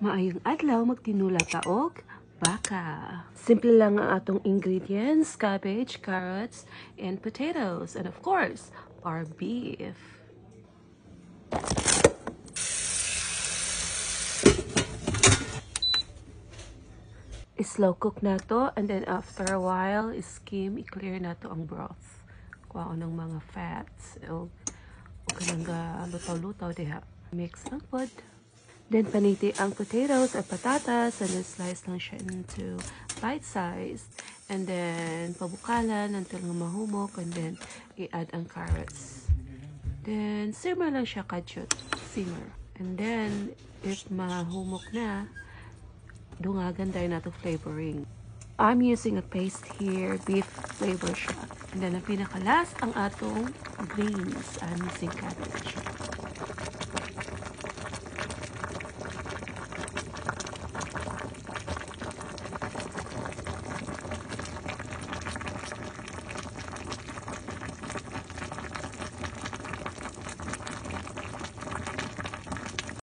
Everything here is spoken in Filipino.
Maayong adlaw, magtinula taog baka. Simple lang ang atong ingredients: cabbage, carrots, and potatoes. And of course, our beef. Slow cook na to, and then after a while, skim, i-clear na to ang broth. Kuha ng mga fats. O kanang lutaw-lutaw diha. Mix ang pod. Then paniti ang potatoes at patatas, and then slice lang siya into bite size. And then pabukalan until mahumok, and then i-add ang carrots. Then simmer lang siya kadyot. Simmer. And then if mahumok na, dungagan tayo na to flavoring. I'm using a paste here, beef flavor siya. And then ang pinaka-last ang atong greens. I'm using cabbage.